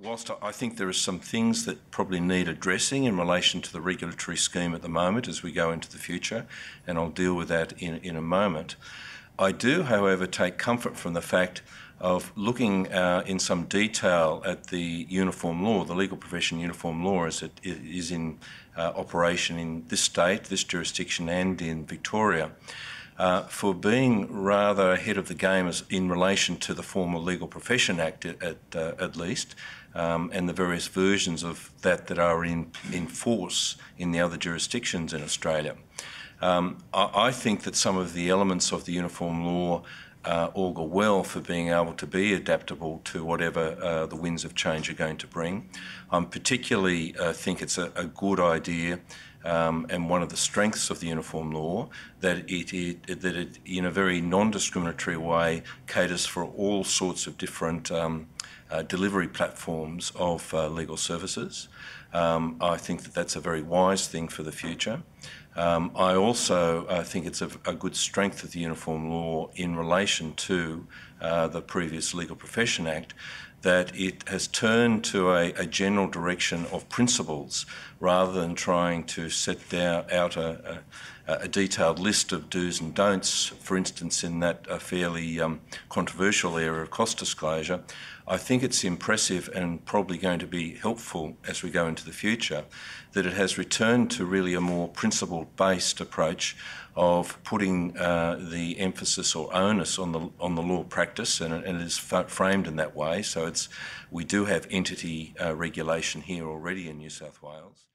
Whilst I think there are some things that probably need addressing in relation to the regulatory scheme at the moment as we go into the future, and I'll deal with that in a moment, I do, however, take comfort from the fact of looking in some detail at the uniform law, the legal profession uniform law as it is in operation in this state, this jurisdiction and in Victoria, for being rather ahead of the game as in relation to the former Legal Profession Act at least, and the various versions of that are in force in the other jurisdictions in Australia. I think that some of the elements of the uniform law augur well for being able to be adaptable to whatever the winds of change are going to bring. I particularly think it's a good idea and one of the strengths of the uniform law that it in a very non-discriminatory way caters for all sorts of different delivery platforms of legal services. I think that that's a very wise thing for the future. I also think it's a good strength of the uniform law in relation to the previous Legal Profession Act, that it has turned to a general direction of principles rather than trying to set out a detailed list of do's and don'ts, for instance, in that fairly controversial area of cost disclosure. I think it's impressive and probably going to be helpful as we go into the future that it has returned to really a more principle-based approach of putting the emphasis or onus on the law practice, and it is framed in that way. So we do have entity regulation here already in New South Wales.